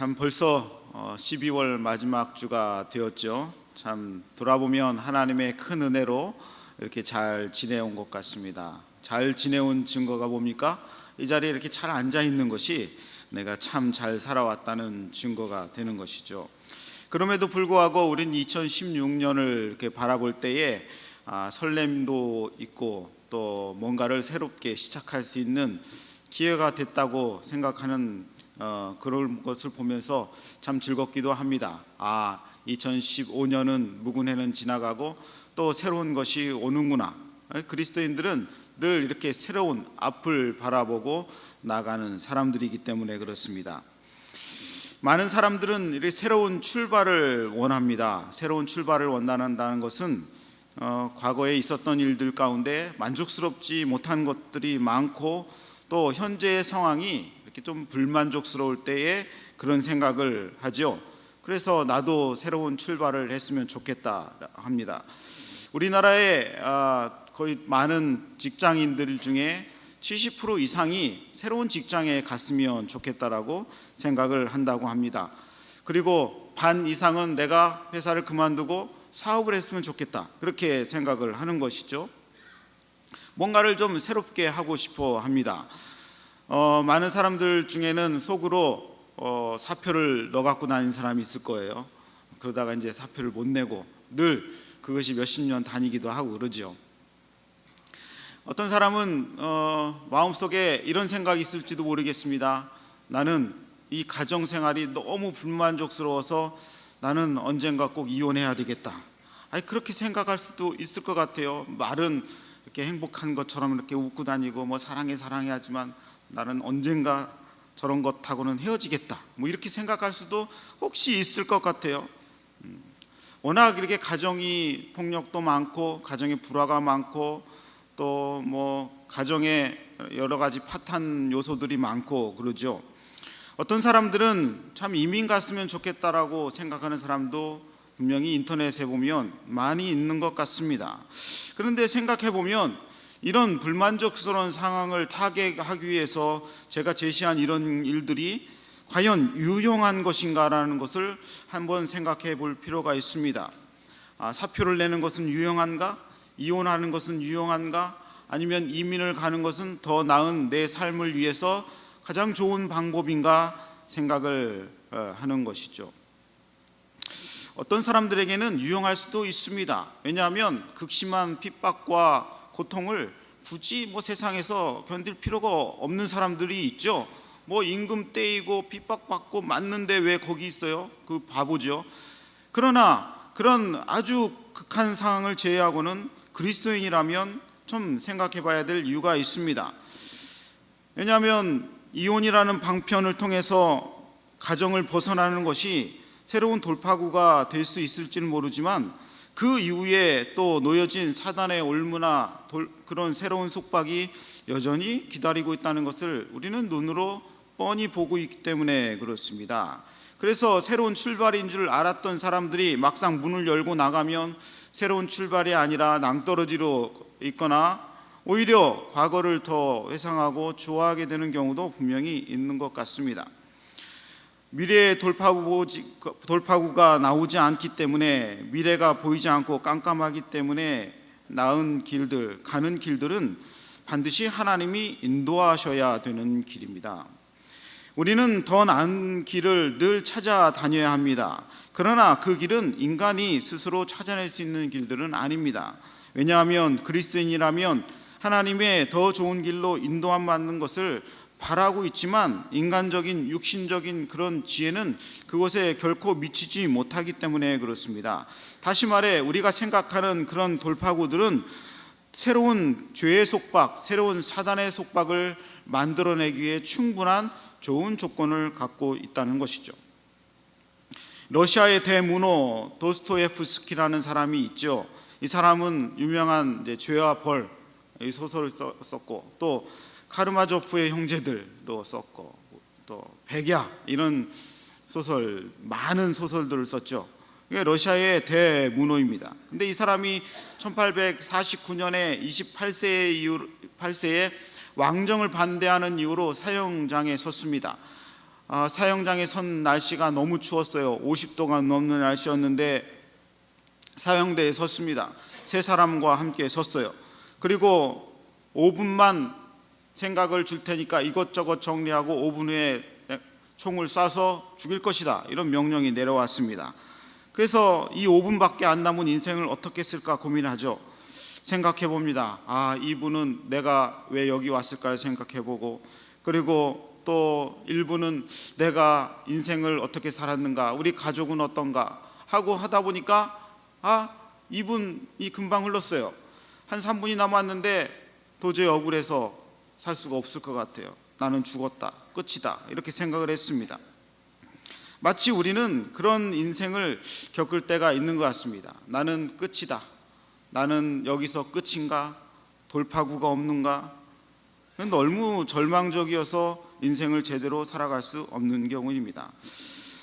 참 벌써 12월 마지막 주가 되었죠. 참 돌아보면 하나님의 큰 은혜로 이렇게 잘 지내온 것 같습니다. 잘 지내온 증거가 뭡니까? 이 자리에 이렇게 잘 앉아 있는 것이 내가 참 잘 살아왔다는 증거가 되는 것이죠. 그럼에도 불구하고 우린 2016년을 이렇게 바라볼 때에 설렘도 있고 또 뭔가를 새롭게 시작할 수 있는 기회가 됐다고 생각하는 그런 것을 보면서 참 즐겁기도 합니다. 2015년은 묵은 해는 지나가고 또 새로운 것이 오는구나. 그리스도인들은 늘 이렇게 새로운 앞을 바라보고 나가는 사람들이기 때문에 그렇습니다. 많은 사람들은 이렇게 새로운 출발을 원합니다. 새로운 출발을 원한다는 것은 과거에 있었던 일들 가운데 만족스럽지 못한 것들이 많고 또 현재의 상황이 이렇게 좀 불만족스러울 때에 그런 생각을 하죠. 그래서 나도 새로운 출발을 했으면 좋겠다 합니다. 우리나라의 거의 많은 직장인들 중에 70% 이상이 새로운 직장에 갔으면 좋겠다라고 생각을 한다고 합니다. 그리고 반 이상은 내가 회사를 그만두고 사업을 했으면 좋겠다 그렇게 생각을 하는 것이죠. 뭔가를 좀 새롭게 하고 싶어 합니다. 많은 사람들 중에는 속으로 사표를 넣어갖고 다니는 사람이 있을 거예요. 그러다가 이제 사표를 못 내고 늘 그것이 몇십 년 다니기도 하고 그러죠. 어떤 사람은 마음속에 이런 생각이 있을지도 모르겠습니다. 나는 이 가정생활이 너무 불만족스러워서 나는 언젠가 꼭 이혼해야 되겠다. 그렇게 생각할 수도 있을 것 같아요. 말은 이렇게 행복한 것처럼 이렇게 웃고 다니고 뭐 사랑해 하지만 나는 언젠가 저런 것하고는 헤어지겠다. 뭐 이렇게 생각할 수도 혹시 있을 것 같아요. 워낙 이렇게 가정이 폭력도 많고 가정의 불화가 많고 또 뭐 가정에 여러 가지 파탄 요소들이 많고 그러죠. 어떤 사람들은 참 이민 갔으면 좋겠다라고 생각하는 사람도 분명히 인터넷에 보면 많이 있는 것 같습니다. 그런데 생각해 보면 이런 불만족스러운 상황을 타개하기 위해서 제가 제시한 이런 일들이 과연 유용한 것인가라는 것을 한번 생각해 볼 필요가 있습니다. 사표를 내는 것은 유용한가? 이혼하는 것은 유용한가? 아니면 이민을 가는 것은 더 나은 내 삶을 위해서 가장 좋은 방법인가 생각을 하는 것이죠. 어떤 사람들에게는 유용할 수도 있습니다. 왜냐하면 극심한 핍박과 고통을 굳이 뭐 세상에서 견딜 필요가 없는 사람들이 있죠. 뭐 임금 떼이고 핍박받고 맞는데 왜 거기 있어요? 그 바보죠. 그러나 그런 아주 극한 상황을 제외하고는 그리스도인이라면 좀 생각해 봐야 될 이유가 있습니다. 왜냐하면 이혼이라는 방편을 통해서 가정을 벗어나는 것이 새로운 돌파구가 될 수 있을지는 모르지만 그 이후에 또 놓여진 사단의 올무나 그런 새로운 속박이 여전히 기다리고 있다는 것을 우리는 눈으로 뻔히 보고 있기 때문에 그렇습니다. 그래서 새로운 출발인 줄 알았던 사람들이 막상 문을 열고 나가면 새로운 출발이 아니라 낭떠러지로 있거나 오히려 과거를 더 회상하고 좋아하게 되는 경우도 분명히 있는 것 같습니다. 미래의 돌파구가 나오지 않기 때문에 미래가 보이지 않고 깜깜하기 때문에 나은 길들, 가는 길들은 반드시 하나님이 인도하셔야 되는 길입니다. 우리는 더 나은 길을 늘 찾아다녀야 합니다. 그러나 그 길은 인간이 스스로 찾아낼 수 있는 길들은 아닙니다. 왜냐하면 그리스도인이라면 하나님의 더 좋은 길로 인도함 받는 것을 바라고 있지만 인간적인 육신적인 그런 지혜는 그것에 결코 미치지 못하기 때문에 그렇습니다. 다시 말해 우리가 생각하는 그런 돌파구들은 새로운 죄의 속박, 새로운 사단의 속박을 만들어내기에 충분한 좋은 조건을 갖고 있다는 것이죠. 러시아의 대문호 도스토예프스키라는 사람이 있죠. 이 사람은 유명한 죄와 벌 이 소설을 썼고 또 카르마조프의 형제들도 썼고 또 백야 이런 소설 많은 소설들을 썼죠. 이게 러시아의 대문호입니다. 근데 이 사람이 1849년에 28세에 왕정을 반대하는 이유로 사형장에 섰습니다. 사형장에 선 날씨가 너무 추웠어요. 50도가 넘는 날씨였는데 사형대에 섰습니다. 세 사람과 함께 섰어요. 그리고 5분만 생각을 줄 테니까 이것저것 정리하고 5분 후에 총을 쏴서 죽일 것이다, 이런 명령이 내려왔습니다. 그래서 이 5분밖에 안 남은 인생을 어떻게 쓸까 고민하죠. 생각해 봅니다. 이분은 내가 왜 여기 왔을까 생각해 보고, 그리고 또 일부는 내가 인생을 어떻게 살았는가, 우리 가족은 어떤가 하고 하다 보니까 2분이 금방 흘렀어요. 한 3분이 남았는데 도저히 억울해서 살 수가 없을 것 같아요. 나는 죽었다, 끝이다, 이렇게 생각을 했습니다. 마치 우리는 그런 인생을 겪을 때가 있는 것 같습니다. 나는 끝이다, 나는 여기서 끝인가, 돌파구가 없는가, 너무 절망적이어서 인생을 제대로 살아갈 수 없는 경우입니다.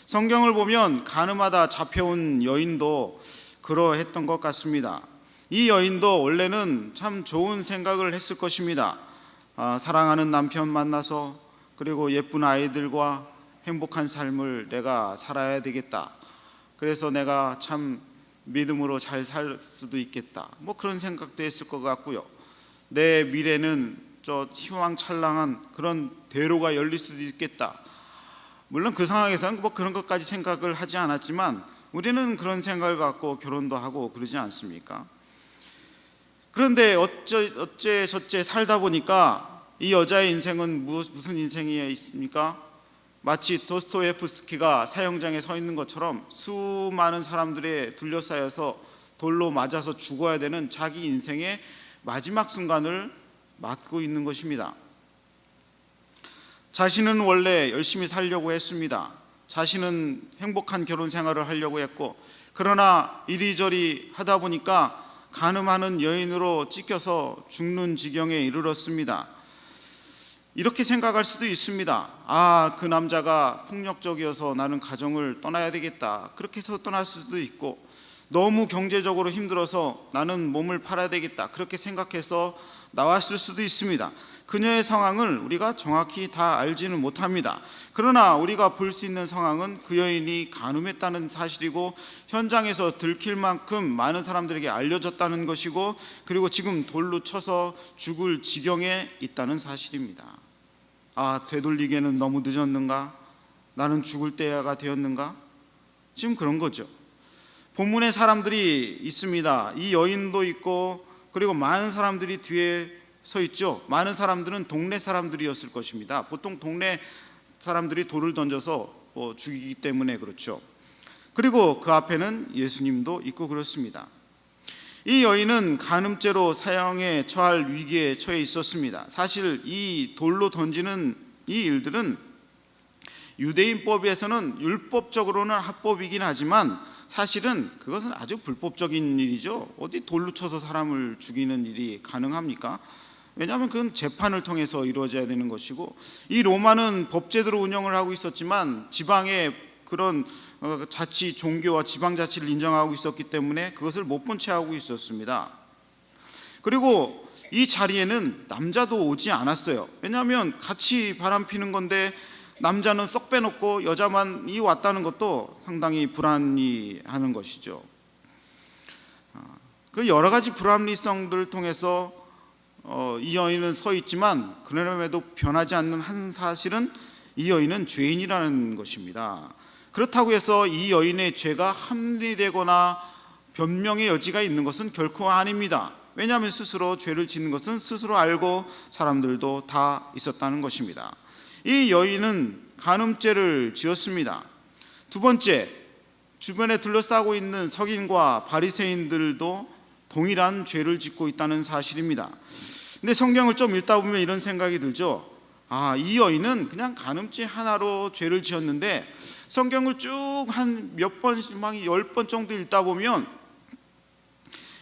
성경을 보면 가늠하다 잡혀온 여인도 그러했던 것 같습니다. 이 여인도 원래는 참 좋은 생각을 했을 것입니다. 사랑하는 남편 만나서 그리고 예쁜 아이들과 행복한 삶을 내가 살아야 되겠다. 그래서 내가 참 믿음으로 잘 살 수도 있겠다, 그런 생각도 했을 것 같고요. 내 미래는 저 희망찬란한 그런 대로가 열릴 수도 있겠다. 물론 그 상황에서는 그런 것까지 생각을 하지 않았지만 우리는 그런 생각을 갖고 결혼도 하고 그러지 않습니까? 그런데 어째 저째 살다 보니까 이 여자의 인생은 무슨 인생이 있습니까? 마치 도스토옙스키가 사형장에 서 있는 것처럼 수많은 사람들에 둘러싸여서 돌로 맞아서 죽어야 되는 자기 인생의 마지막 순간을 맞고 있는 것입니다. 자신은 원래 열심히 살려고 했습니다. 자신은 행복한 결혼 생활을 하려고 했고, 그러나 이리저리 하다 보니까 간음하는 여인으로 찢겨서 죽는 지경에 이르렀습니다. 이렇게 생각할 수도 있습니다. 그 남자가 폭력적이어서 나는 가정을 떠나야 되겠다, 그렇게 해서 떠날 수도 있고, 너무 경제적으로 힘들어서 나는 몸을 팔아야 되겠다, 그렇게 생각해서 나왔을 수도 있습니다. 그녀의 상황을 우리가 정확히 다 알지는 못합니다. 그러나 우리가 볼 수 있는 상황은 그 여인이 간음했다는 사실이고, 현장에서 들킬 만큼 많은 사람들에게 알려졌다는 것이고, 그리고 지금 돌로 쳐서 죽을 지경에 있다는 사실입니다. 되돌리기에는 너무 늦었는가? 나는 죽을 때가 되었는가? 지금 그런 거죠. 본문에 사람들이 있습니다. 이 여인도 있고, 그리고 많은 사람들이 뒤에 서 있죠. 많은 사람들은 동네 사람들이었을 것입니다. 보통 동네 사람들이 돌을 던져서 죽이기 때문에 그렇죠. 그리고 그 앞에는 예수님도 있고 그렇습니다. 이 여인은 간음죄로 사형에 처할 위기에 처해 있었습니다. 사실 이 돌로 던지는 이 일들은 유대인법에서는 율법적으로는 합법이긴 하지만 사실은 그것은 아주 불법적인 일이죠. 어디 돌로 쳐서 사람을 죽이는 일이 가능합니까? 왜냐하면 그건 재판을 통해서 이루어져야 되는 것이고, 이 로마는 법제도로 운영을 하고 있었지만 지방의 그런 자치 종교와 지방자치를 인정하고 있었기 때문에 그것을 못 본 채 하고 있었습니다. 그리고 이 자리에는 남자도 오지 않았어요. 왜냐하면 같이 바람 피는 건데 남자는 쏙 빼놓고 여자만이 왔다는 것도 상당히 불합리하는 것이죠. 그 여러 가지 불합리성들을 통해서 이 여인은 서 있지만 그럼에도 변하지 않는 한 사실은 이 여인은 죄인이라는 것입니다. 그렇다고 해서 이 여인의 죄가 합리되거나 변명의 여지가 있는 것은 결코 아닙니다. 왜냐하면 스스로 죄를 짓는 것은 스스로 알고 사람들도 다 있었다는 것입니다. 이 여인은 간음죄를 지었습니다. 두 번째, 주변에 둘러싸고 있는 서기관과 바리새인들도 동일한 죄를 짓고 있다는 사실입니다. 근데 성경을 좀 읽다 보면 이런 생각이 들죠. 이 여인은 그냥 간음죄 하나로 죄를 지었는데 성경을 쭉 한 몇 번, 10번 정도 읽다 보면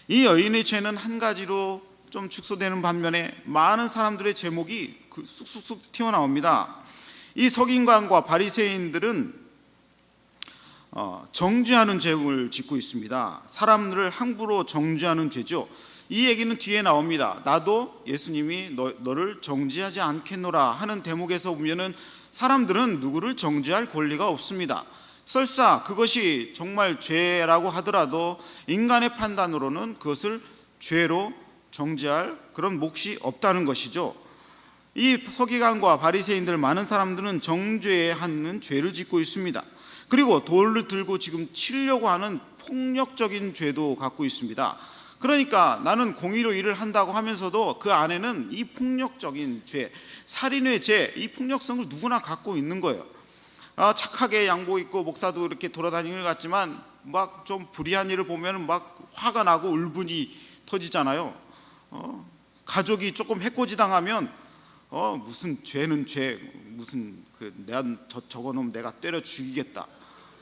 이 여인의 죄는 한 가지로 좀 축소되는 반면에 많은 사람들의 제목이 쑥쑥쑥 튀어나옵니다. 이 서기관과 바리새인들은 정죄하는 죄를 짓고 있습니다. 사람들을 함부로 정죄하는 죄죠. 이 얘기는 뒤에 나옵니다. 나도 예수님이 너를 정죄하지 않겠노라 하는 대목에서 보면은 사람들은 누구를 정죄할 권리가 없습니다. 설사 그것이 정말 죄라고 하더라도 인간의 판단으로는 그것을 죄로 정죄할 그런 몫이 없다는 것이죠. 이 서기관과 바리새인들 많은 사람들은 정죄하는 죄를 짓고 있습니다. 그리고 돌을 들고 지금 치려고 하는 폭력적인 죄도 갖고 있습니다. 그러니까 나는 공의로 일을 한다고 하면서도 그 안에는 이 폭력적인 죄, 살인의 죄, 이 폭력성을 누구나 갖고 있는 거예요. 착하게 양복 입고 목사도 이렇게 돌아다니는 것 같지만 막 좀 불의한 일을 보면 막 화가 나고 울분이 터지잖아요. 가족이 조금 해코지 당하면 무슨 죄는 죄, 무슨 내가 저거 놈 내가 때려 죽이겠다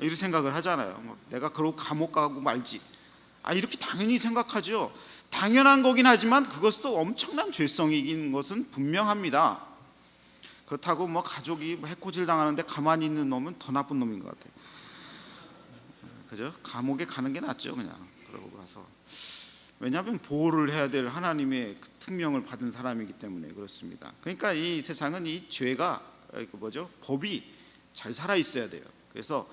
이런 생각을 하잖아요. 내가 그러고 감옥 가고 말지. 이렇게 당연히 생각하죠. 당연한 거긴 하지만 그것도 엄청난 죄성이긴 것은 분명합니다. 그렇다고 가족이 해코지를 당하는데 가만히 있는 놈은 더 나쁜 놈인 것 같아요. 그죠? 감옥에 가는 게 낫죠, 그냥. 그러고 가서. 왜냐하면 보호를 해야 될 하나님의 그 특명을 받은 사람이기 때문에 그렇습니다. 그러니까 이 세상은 이 죄가 법이 잘 살아 있어야 돼요. 그래서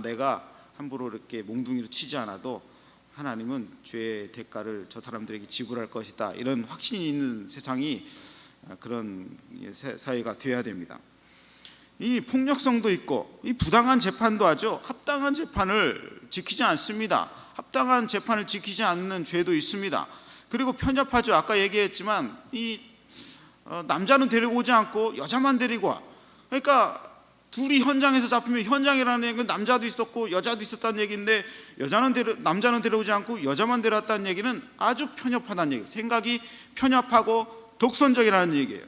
내가 함부로 이렇게 몽둥이로 치지 않아도 하나님은 죄의 대가를 저 사람들에게 지불할 것이다. 이런 확신이 있는 세상이 그런 사회가 되어야 됩니다. 이 폭력성도 있고 이 부당한 재판도 하죠. 합당한 재판을 지키지 않습니다. 합당한 재판을 지키지 않는 죄도 있습니다. 그리고 편협하죠. 아까 얘기했지만 이 남자는 데리고 오지 않고 여자만 데리고 와. 그러니까 둘이 현장에서 잡히면 현장이라는 얘기는 남자도 있었고 여자도 있었다는 얘기인데 남자는 데려오지 않고 여자만 데려왔다는 얘기는 아주 편협하다는 얘기예요. 생각이 편협하고 독선적이라는 얘기예요.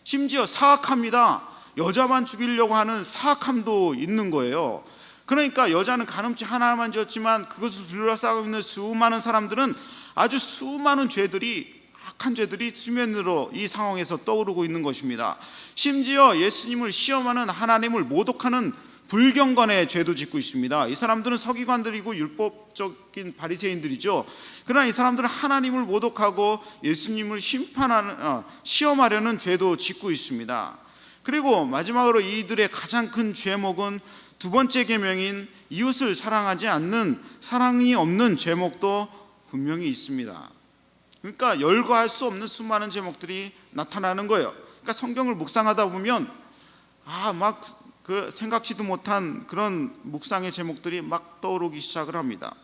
심지어 사악합니다. 여자만 죽이려고 하는 사악함도 있는 거예요. 그러니까 여자는 가늠죄 하나만 지었지만 그것을 둘러싸고 있는 수많은 사람들은 아주 수많은 죄들이, 악한 죄들이 수면으로 이 상황에서 떠오르고 있는 것입니다. 심지어 예수님을 시험하는, 하나님을 모독하는 불경건의 죄도 짓고 있습니다. 이 사람들은 서기관들이고 율법적인 바리새인들이죠. 그러나 이 사람들은 하나님을 모독하고 예수님을 시험하려는 죄도 짓고 있습니다. 그리고 마지막으로 이들의 가장 큰 죄목은 두 번째 계명인 이웃을 사랑하지 않는, 사랑이 없는 죄목도 분명히 있습니다. 그러니까 열거할 수 없는 수많은 제목들이 나타나는 거예요. 그러니까 성경을 묵상하다 보면 생각지도 못한 그런 묵상의 제목들이 막 떠오르기 시작을 합니다.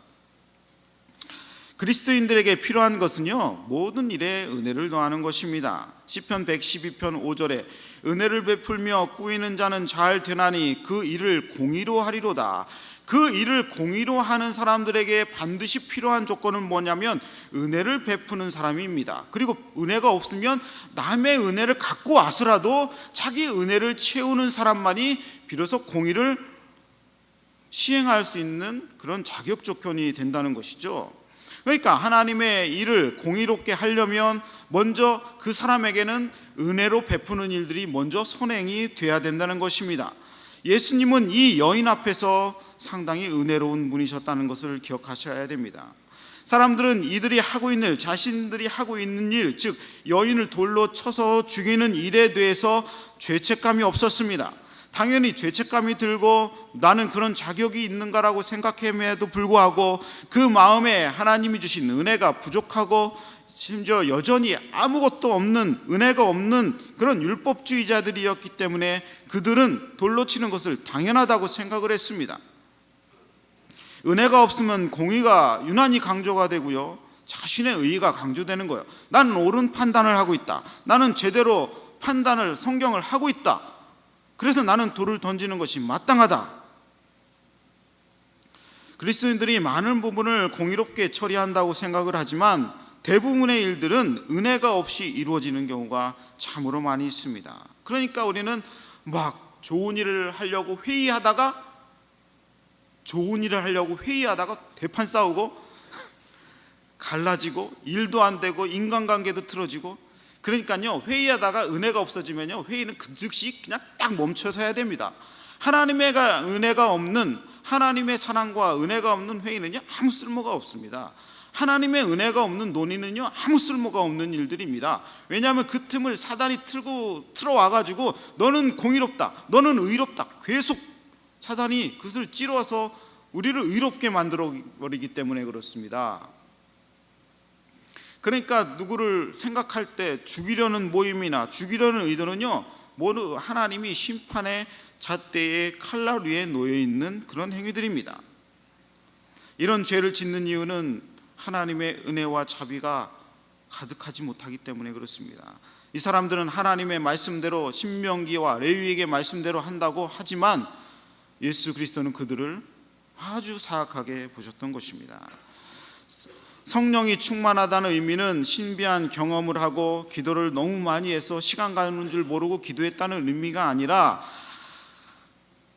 그리스도인들에게 필요한 것은요, 모든 일에 은혜를 더하는 것입니다. 시편 112편 5절에 은혜를 베풀며 꾸이는 자는 잘 되나니 그 일을 공의로 하리로다. 그 일을 공의로 하는 사람들에게 반드시 필요한 조건은 뭐냐면 은혜를 베푸는 사람입니다. 그리고 은혜가 없으면 남의 은혜를 갖고 와서라도 자기 은혜를 채우는 사람만이 비로소 공의를 시행할 수 있는 그런 자격 조건이 된다는 것이죠. 그러니까 하나님의 일을 공의롭게 하려면 먼저 그 사람에게는 은혜로 베푸는 일들이 먼저 선행이 돼야 된다는 것입니다. 예수님은 이 여인 앞에서 상당히 은혜로운 분이셨다는 것을 기억하셔야 됩니다. 사람들은 이들이 하고 있는 일, 자신들이 하고 있는 일, 즉 여인을 돌로 쳐서 죽이는 일에 대해서 죄책감이 없었습니다. 당연히 죄책감이 들고 나는 그런 자격이 있는가라고 생각함에도 불구하고 그 마음에 하나님이 주신 은혜가 부족하고 심지어 여전히 아무것도 없는, 은혜가 없는 그런 율법주의자들이었기 때문에 그들은 돌로 치는 것을 당연하다고 생각을 했습니다. 은혜가 없으면 공의가 유난히 강조가 되고요, 자신의 의의가 강조되는 거예요. 나는 옳은 판단을 하고 있다, 나는 제대로 판단을, 성경을 하고 있다, 그래서 나는 돌을 던지는 것이 마땅하다. 그리스도인들이 많은 부분을 공의롭게 처리한다고 생각을 하지만 대부분의 일들은 은혜가 없이 이루어지는 경우가 참으로 많이 있습니다. 그러니까 우리는 막 좋은 일을 하려고 회의하다가 대판 싸우고 갈라지고 일도 안 되고 인간관계도 틀어지고, 그러니까요, 회의하다가 은혜가 없어지면요, 회의는 그 즉시 그냥 딱 멈춰서야 됩니다. 하나님의 은혜가 없는, 하나님의 사랑과 은혜가 없는 회의는요 아무 쓸모가 없습니다. 하나님의 은혜가 없는 논의는요 아무 쓸모가 없는 일들입니다. 왜냐하면 그 틈을 사단이 틀어와가지고 너는 공의롭다, 너는 의롭다, 계속 사단이 그것을 찌러서 우리를 의롭게 만들어버리기 때문에 그렇습니다. 그러니까 누구를 생각할 때 죽이려는 모임이나 죽이려는 의도는요 모두 하나님이 심판의 잣대의 칼날 위에 놓여있는 그런 행위들입니다. 이런 죄를 짓는 이유는 하나님의 은혜와 자비가 가득하지 못하기 때문에 그렇습니다. 이 사람들은 하나님의 말씀대로 신명기와 레위기의 말씀대로 한다고 하지만 예수 그리스도는 그들을 아주 사악하게 보셨던 것입니다. 성령이 충만하다는 의미는 신비한 경험을 하고 기도를 너무 많이 해서 시간 가는 줄 모르고 기도했다는 의미가 아니라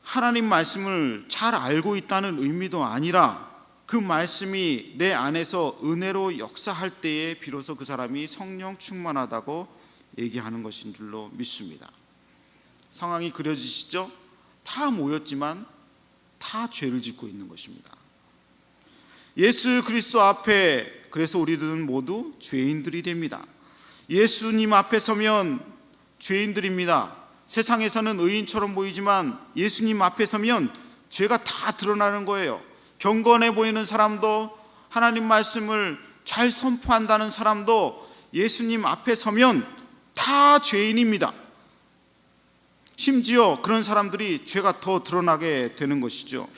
하나님 말씀을 잘 알고 있다는 의미도 아니라 그 말씀이 내 안에서 은혜로 역사할 때에 비로소 그 사람이 성령 충만하다고 얘기하는 것인 줄로 믿습니다. 상황이 그려지시죠? 다 모였지만 다 죄를 짓고 있는 것입니다. 예수 그리스도 앞에 그래서 우리들은 모두 죄인들이 됩니다. 예수님 앞에 서면 죄인들입니다. 세상에서는 의인처럼 보이지만 예수님 앞에 서면 죄가 다 드러나는 거예요. 경건해 보이는 사람도 하나님 말씀을 잘 선포한다는 사람도 예수님 앞에 서면 다 죄인입니다. 심지어 그런 사람들이 죄가 더 드러나게 되는 것이죠.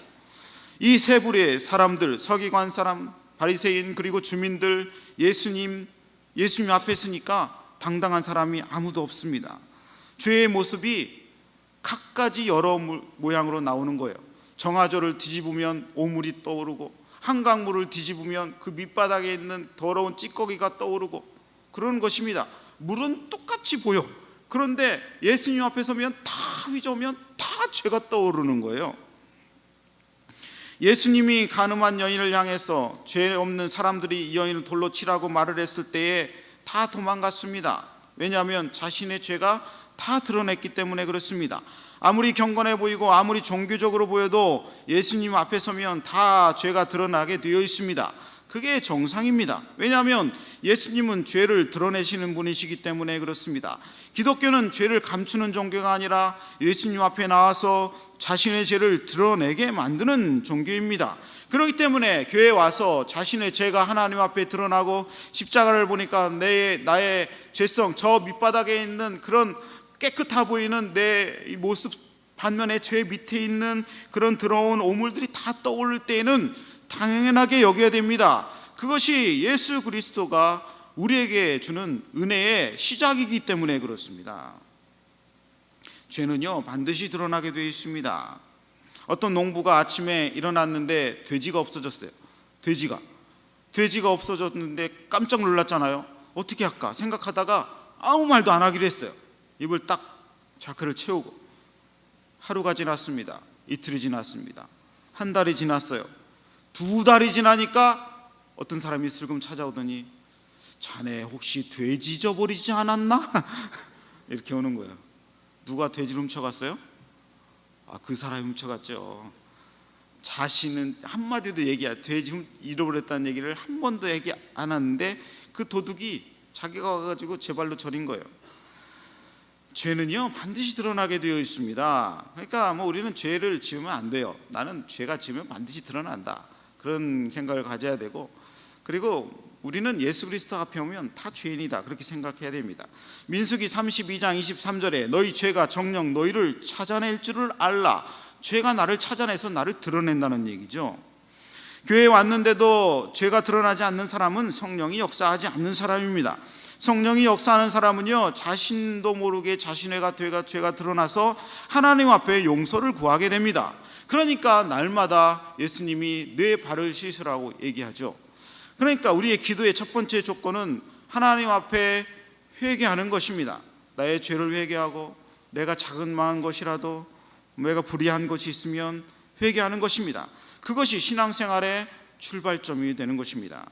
이 세 부류의 사람들, 서기관 사람, 바리새인 그리고 주민들, 예수님 앞에 서니까 당당한 사람이 아무도 없습니다. 죄의 모습이 각가지 여러 모양으로 나오는 거예요. 정화조를 뒤집으면 오물이 떠오르고 한강물을 뒤집으면 그 밑바닥에 있는 더러운 찌꺼기가 떠오르고 그런 것입니다. 물은 똑같이 보여. 그런데 예수님 앞에 서면 다 휘저으면 다 죄가 떠오르는 거예요. 예수님이 가늠한 여인을 향해서 죄 없는 사람들이 이 여인을 돌로 치라고 말을 했을 때에 다 도망갔습니다. 왜냐하면 자신의 죄가 다 드러냈기 때문에 그렇습니다. 아무리 경건해 보이고 아무리 종교적으로 보여도 예수님 앞에 서면 다 죄가 드러나게 되어 있습니다. 그게 정상입니다. 왜냐하면 예수님은 죄를 드러내시는 분이시기 때문에 그렇습니다. 기독교는 죄를 감추는 종교가 아니라 예수님 앞에 나와서 자신의 죄를 드러내게 만드는 종교입니다. 그렇기 때문에 교회에 와서 자신의 죄가 하나님 앞에 드러나고 십자가를 보니까 나의 죄성, 저 밑바닥에 있는 그런 깨끗해 보이는 내 모습 반면에 죄 밑에 있는 그런 더러운 오물들이 다 떠오를 때에는 당연하게 여겨야 됩니다. 그것이 예수 그리스도가 우리에게 주는 은혜의 시작이기 때문에 그렇습니다. 죄는요 반드시 드러나게 되어 있습니다. 어떤 농부가 아침에 일어났는데 돼지가 없어졌어요. 돼지가 없어졌는데 깜짝 놀랐잖아요. 어떻게 할까 생각하다가 아무 말도 안 하기로 했어요. 입을 딱 자크를 채우고 하루가 지났습니다. 이틀이 지났습니다. 한 달이 지났어요. 2달이 지나니까 어떤 사람이 슬금 찾아오더니 자네 혹시 돼지 잊어버리지 않았나? 이렇게 오는 거예요. 누가 돼지를 훔쳐갔어요? 그 사람이 훔쳐갔죠. 자신은 한마디도 돼지 잃어버렸다는 얘기를 한 번도 얘기 안 하는데 그 도둑이 자기가 와가지고 제 발로 저린 거예요. 죄는요 반드시 드러나게 되어 있습니다. 그러니까 우리는 죄를 지으면 안 돼요. 나는 죄가 지으면 반드시 드러난다. 그런 생각을 가져야 되고, 그리고 우리는 예수 그리스도 앞에 오면 다 죄인이다 그렇게 생각해야 됩니다. 민수기 32장 23절에 너희 죄가 정녕 너희를 찾아낼 줄을 알라. 죄가 나를 찾아내서 나를 드러낸다는 얘기죠. 교회에 왔는데도 죄가 드러나지 않는 사람은 성령이 역사하지 않는 사람입니다. 성령이 역사하는 사람은요 자신도 모르게 자신의 죄가 드러나서 하나님 앞에 용서를 구하게 됩니다. 그러니까 날마다 예수님이 내 발을 씻으라고 얘기하죠. 그러니까 우리의 기도의 첫 번째 조건은 하나님 앞에 회개하는 것입니다. 나의 죄를 회개하고 내가 자그마한 것이라도 내가 불의한 것이 있으면 회개하는 것입니다. 그것이 신앙생활의 출발점이 되는 것입니다.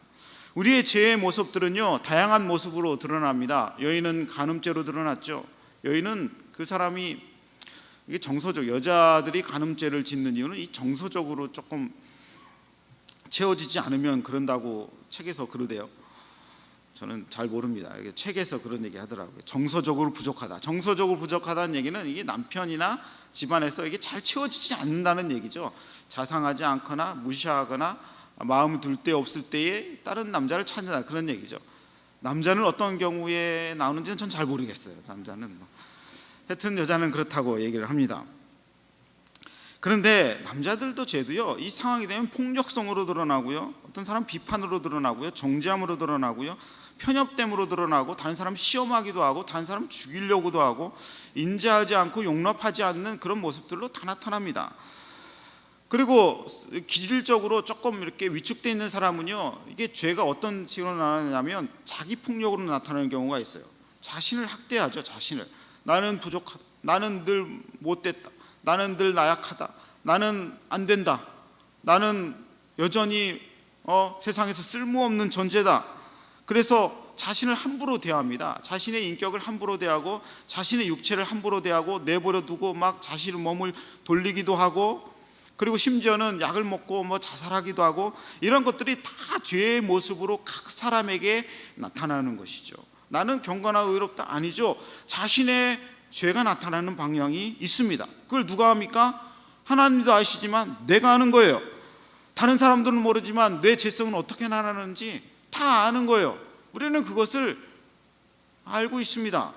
우리의 죄의 모습들은요 다양한 모습으로 드러납니다. 여인은 간음죄로 드러났죠. 여인은 그 사람이 이게 정서적, 여자들이 간음죄를 짓는 이유는 이 정서적으로 조금 채워지지 않으면 그런다고 책에서 그러대요. 저는 잘 모릅니다. 이게 책에서 그런 얘기 하더라고요. 정서적으로 부족하다. 정서적으로 부족하다는 얘기는 이게 남편이나 집안에서 이게 잘 채워지지 않는다는 얘기죠. 자상하지 않거나 무시하거나 마음 둘 데 없을 때에 다른 남자를 찾는다, 그런 얘기죠. 남자는 어떤 경우에 나오는지는 전 잘 모르겠어요. 남자는 하여튼 여자는 그렇다고 얘기를 합니다. 그런데 남자들도 죄도요, 이 상황이 되면 폭력성으로 드러나고요, 어떤 사람 비판으로 드러나고요, 정죄함으로 드러나고요, 편협됨으로 드러나고, 다른 사람 시험하기도 하고, 다른 사람 죽이려고도 하고, 인자하지 않고 용납하지 않는 그런 모습들로 다 나타납니다. 그리고 기질적으로 조금 이렇게 위축되어 있는 사람은요, 이게 죄가 어떤 식으로 나타나냐면 자기 폭력으로 나타나는 경우가 있어요. 자신을 학대하죠. 자신을. 나는 부족하다, 나는 늘 못됐다, 나는 늘 나약하다, 나는 안 된다, 나는 여전히 세상에서 쓸모없는 존재다. 그래서 자신을 함부로 대합니다. 자신의 인격을 함부로 대하고, 자신의 육체를 함부로 대하고, 내버려 두고 막 자신의 몸을 돌리기도 하고, 그리고 심지어는 약을 먹고 자살하기도 하고, 이런 것들이 다 죄의 모습으로 각 사람에게 나타나는 것이죠. 나는 경건하고 의롭다, 아니죠. 자신의 죄가 나타나는 방향이 있습니다. 그걸 누가 합니까? 하나님도 아시지만 내가 아는 거예요. 다른 사람들은 모르지만 내 죄성은 어떻게 나타나는지 다 아는 거예요. 우리는 그것을 알고 있습니다.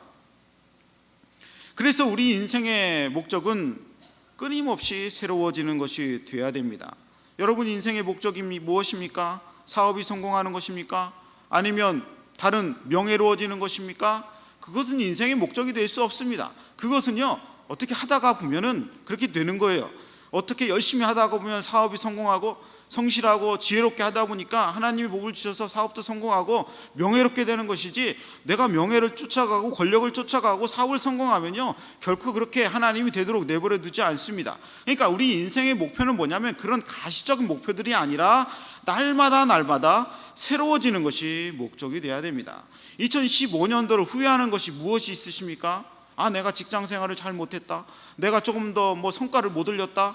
그래서 우리 인생의 목적은 끊임없이 새로워지는 것이 되어야 됩니다. 여러분 인생의 목적이 무엇입니까? 사업이 성공하는 것입니까? 아니면 다른 명예로워지는 것입니까? 그것은 인생의 목적이 될 수 없습니다. 그것은요, 어떻게 하다가 보면은 그렇게 되는 거예요. 어떻게 열심히 하다가 보면 사업이 성공하고, 성실하고 지혜롭게 하다 보니까 하나님이 복을 주셔서 사업도 성공하고 명예롭게 되는 것이지, 내가 명예를 쫓아가고 권력을 쫓아가고 사업을 성공하면요, 결코 그렇게 하나님이 되도록 내버려 두지 않습니다. 그러니까 우리 인생의 목표는 뭐냐면 그런 가시적인 목표들이 아니라 날마다 새로워지는 것이 목적이 되어야 됩니다. 2015년도를 후회하는 것이 무엇이 있으십니까? 내가 직장 생활을 잘 못했다, 내가 조금 더 성과를 못 올렸다,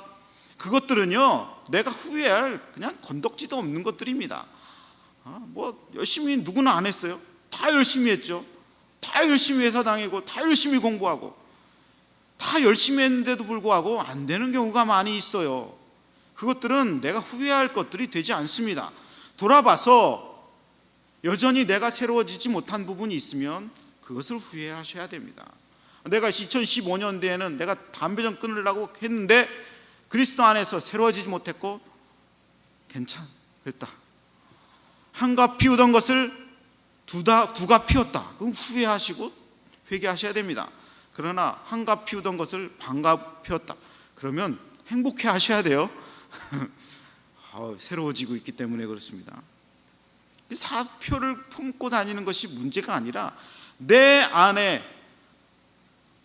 그것들은요, 내가 후회할 그냥 건덕지도 없는 것들입니다. 열심히 누구나 안 했어요? 다 열심히 했죠. 다 열심히 회사 다니고, 다 열심히 공부하고, 다 열심히 했는데도 불구하고 안 되는 경우가 많이 있어요. 그것들은 내가 후회할 것들이 되지 않습니다. 돌아봐서 여전히 내가 새로워지지 못한 부분이 있으면 그것을 후회하셔야 됩니다. 내가 2015년도에는 내가 담배 좀 끊으려고 했는데 그리스도 안에서 새로워지지 못했고 괜찮겠다, 한갑 피우던 것을 두가 피웠다, 그럼 후회하시고 회개하셔야 됩니다. 그러나 한갑 피우던 것을 반갑 피웠다, 그러면 행복해 하셔야 돼요. 새로워지고 있기 때문에 그렇습니다. 사표를 품고 다니는 것이 문제가 아니라 내 안에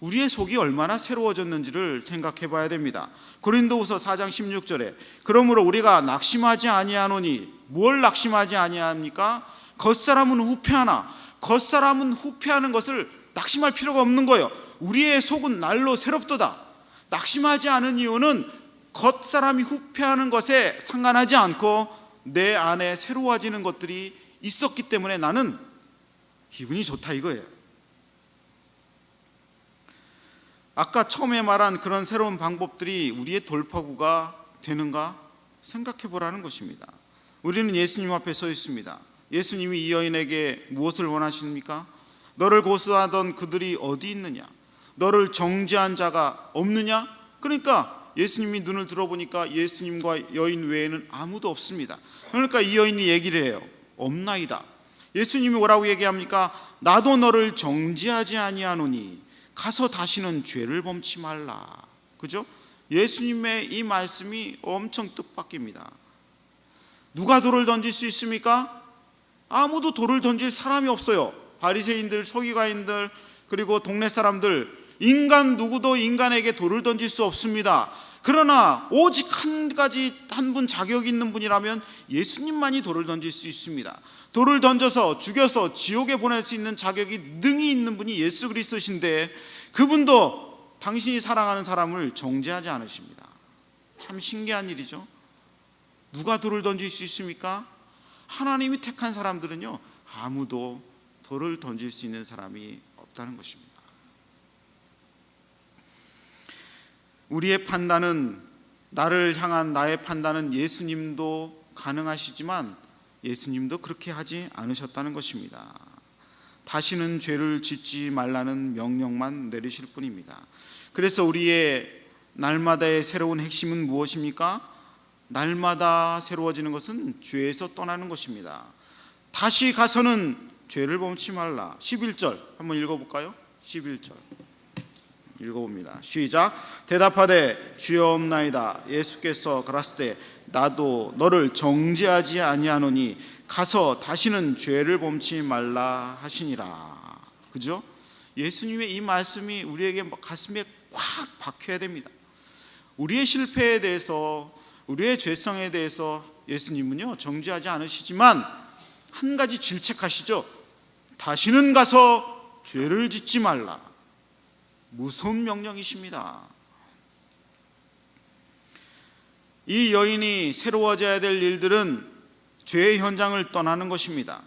우리의 속이 얼마나 새로워졌는지를 생각해 봐야 됩니다. 고린도후서 4장 16절에 그러므로 우리가 낙심하지 아니하노니, 뭘 낙심하지 아니합니까? 겉사람은 후패하나, 겉사람은 후패하는 것을 낙심할 필요가 없는 거예요. 우리의 속은 날로 새롭도다. 낙심하지 않은 이유는 겉사람이 후패하는 것에 상관하지 않고 내 안에 새로워지는 것들이 있었기 때문에 나는 기분이 좋다, 이거예요. 아까 처음에 말한 그런 새로운 방법들이 우리의 돌파구가 되는가 생각해 보라는 것입니다. 우리는 예수님 앞에 서 있습니다. 예수님이 이 여인에게 무엇을 원하십니까? 너를 고소하던 그들이 어디 있느냐? 너를 정죄한 자가 없느냐? 그러니까 예수님이 눈을 들어보니까 예수님과 여인 외에는 아무도 없습니다. 그러니까 이 여인이 얘기를 해요. 없나이다. 예수님이 뭐라고 얘기합니까? 나도 너를 정죄하지 아니하노니 가서 다시는 죄를 범치 말라. 그죠? 예수님의 이 말씀이 엄청 뜻밖입니다. 누가 돌을 던질 수 있습니까? 아무도 돌을 던질 사람이 없어요. 바리새인들, 서기관인들, 그리고 동네 사람들, 인간 누구도 인간에게 돌을 던질 수 없습니다. 그러나 오직 한 분 자격이 있는 분이라면 예수님만이 돌을 던질 수 있습니다. 돌을 던져서 죽여서 지옥에 보낼 수 있는 자격이 능히 있는 분이 예수 그리스도신데, 그분도 당신이 사랑하는 사람을 정죄하지 않으십니다. 참 신기한 일이죠. 누가 돌을 던질 수 있습니까? 하나님이 택한 사람들은요, 아무도 돌을 던질 수 있는 사람이 없다는 것입니다. 우리의 판단은, 나를 향한 나의 판단은 예수님도 가능하시지만 예수님도 그렇게 하지 않으셨다는 것입니다. 다시는 죄를 짓지 말라는 명령만 내리실 뿐입니다. 그래서 우리의 날마다의 새로운 핵심은 무엇입니까? 날마다 새로워지는 것은 죄에서 떠나는 것입니다. 다시 가서는 죄를 범치 말라. 11절 한번 읽어볼까요? 11절 읽어봅니다. 시작. 대답하되 주여 없나이다. 예수께서 가라사대 나도 너를 정죄하지 아니하노니 가서 다시는 죄를 범치 말라 하시니라. 그죠? 예수님의 이 말씀이 우리에게 가슴에 꽉 박혀야 됩니다. 우리의 실패에 대해서, 우리의 죄성에 대해서 예수님은요, 정죄하지 않으시지만 한 가지 질책하시죠. 다시는 가서 죄를 짓지 말라. 무서운 명령이십니다. 이 여인이 새로워져야 될 일들은 죄의 현장을 떠나는 것입니다.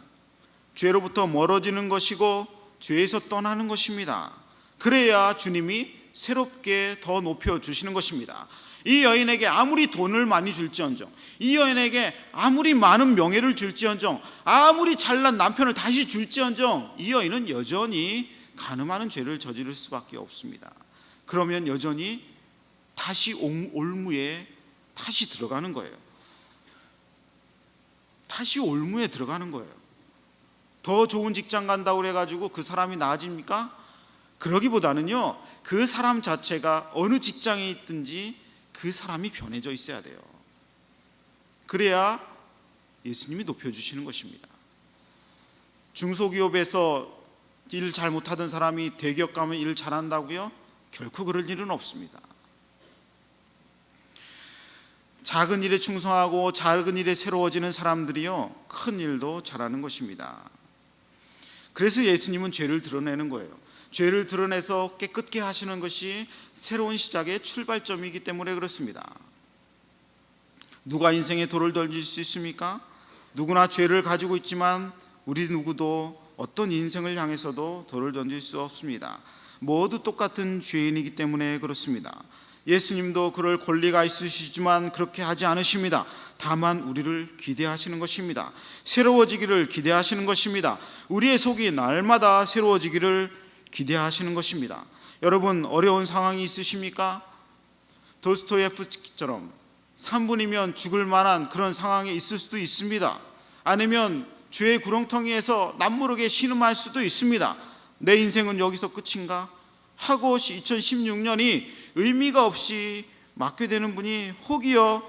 죄로부터 멀어지는 것이고 죄에서 떠나는 것입니다. 그래야 주님이 새롭게 더 높여주시는 것입니다. 이 여인에게 아무리 돈을 많이 줄지언정, 이 여인에게 아무리 많은 명예를 줄지언정, 아무리 잘난 남편을 다시 줄지언정, 이 여인은 여전히 간음하는 죄를 저지를 수밖에 없습니다. 그러면 여전히 다시 올무에 다시 들어가는 거예요. 다시 올무에 들어가는 거예요. 더 좋은 직장 간다고 그래가지고 그 사람이 나아집니까? 그러기보다는요, 그 사람 자체가 어느 직장에 있든지 그 사람이 변해져 있어야 돼요. 그래야 예수님이 높여주시는 것입니다. 중소기업에서 일 잘 못하던 사람이 대기업 가면 일 잘한다고요? 결코 그럴 일은 없습니다. 작은 일에 충성하고 작은 일에 새로워지는 사람들이요, 큰 일도 잘하는 것입니다. 그래서 예수님은 죄를 드러내는 거예요. 죄를 드러내서 깨끗게 하시는 것이 새로운 시작의 출발점이기 때문에 그렇습니다. 누가 인생에 돌을 던질 수 있습니까? 누구나 죄를 가지고 있지만 우리 누구도 어떤 인생을 향해서도 돌을 던질 수 없습니다. 모두 똑같은 죄인이기 때문에 그렇습니다. 예수님도 그럴 권리가 있으시지만 그렇게 하지 않으십니다. 다만 우리를 기대하시는 것입니다. 새로워지기를 기대하시는 것입니다. 우리의 속이 날마다 새로워지기를 기대하시는 것입니다. 여러분, 어려운 상황이 있으십니까? 도스토예프스키처럼 3분이면 죽을 만한 그런 상황에 있을 수도 있습니다. 아니면 죄의 구렁텅이에서 남모르게 신음할 수도 있습니다. 내 인생은 여기서 끝인가? 하고 2016년이 의미가 없이 맞게 되는 분이 혹이요,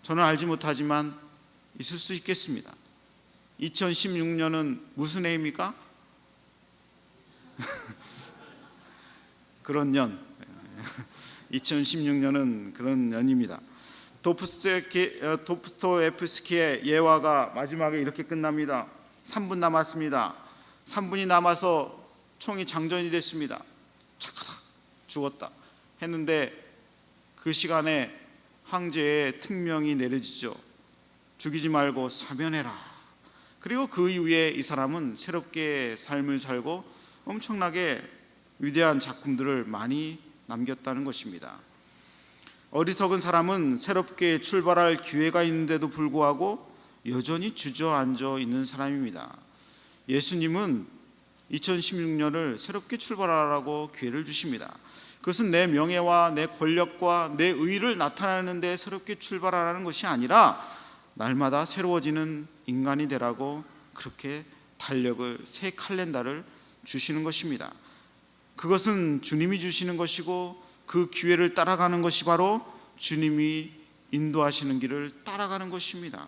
저는 알지 못하지만 있을 수 있겠습니다. 2016년은 무슨 해입니까? 그런 년. 2016년은 그런 년입니다. 도스토예프스키의 예화가 마지막에 이렇게 끝납니다. 3분 남았습니다. 3분이 남아서 총이 장전이 됐습니다. 착착 죽었다 했는데 그 시간에 황제의 특명이 내려지죠. 죽이지 말고 사면해라. 그리고 그 이후에 이 사람은 새롭게 삶을 살고 엄청나게 위대한 작품들을 많이 남겼다는 것입니다. 어리석은 사람은 새롭게 출발할 기회가 있는데도 불구하고 여전히 주저앉아 있는 사람입니다. 예수님은 2016년을 새롭게 출발하라고 기회를 주십니다. 그것은 내 명예와 내 권력과 내 의의를 나타내는 데 새롭게 출발하라는 것이 아니라 날마다 새로워지는 인간이 되라고 그렇게 달력을, 새 칼렌더를 주시는 것입니다. 그것은 주님이 주시는 것이고 그 기회를 따라가는 것이 바로 주님이 인도하시는 길을 따라가는 것입니다.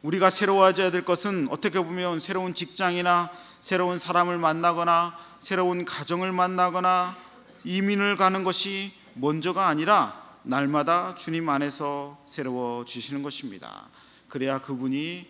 우리가 새로워져야 될 것은 어떻게 보면 새로운 직장이나 새로운 사람을 만나거나 새로운 가정을 만나거나 이민을 가는 것이 먼저가 아니라 날마다 주님 안에서 새로워지시는 것입니다. 그래야 그분이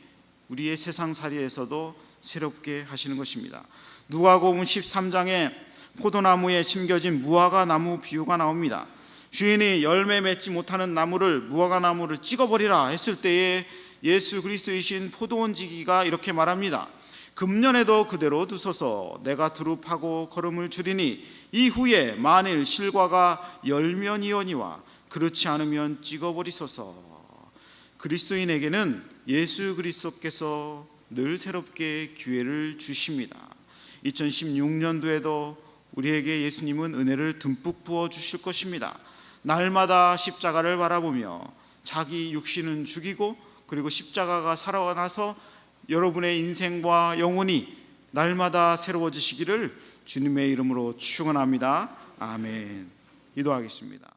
우리의 세상살이에서도 새롭게 하시는 것입니다. 누가복음 13장에 포도나무에 심겨진 무화과 나무 비유가 나옵니다. 주인이 열매 맺지 못하는 나무를, 무화과 나무를 찍어버리라 했을 때에 예수 그리스도이신 포도원지기가 이렇게 말합니다. 금년에도 그대로 두소서. 내가 두루 파고 걸음을 줄이니 이후에 만일 실과가 열면이오니와 그렇지 않으면 찍어버리소서. 그리스도인에게는 예수 그리스도께서 늘 새롭게 기회를 주십니다. 2016년도에도 우리에게 예수님은 은혜를 듬뿍 부어주실 것입니다. 날마다 십자가를 바라보며 자기 육신은 죽이고 그리고 십자가가 살아나서 여러분의 인생과 영혼이 날마다 새로워지시기를 주님의 이름으로 축원합니다. 아멘. 기도하겠습니다.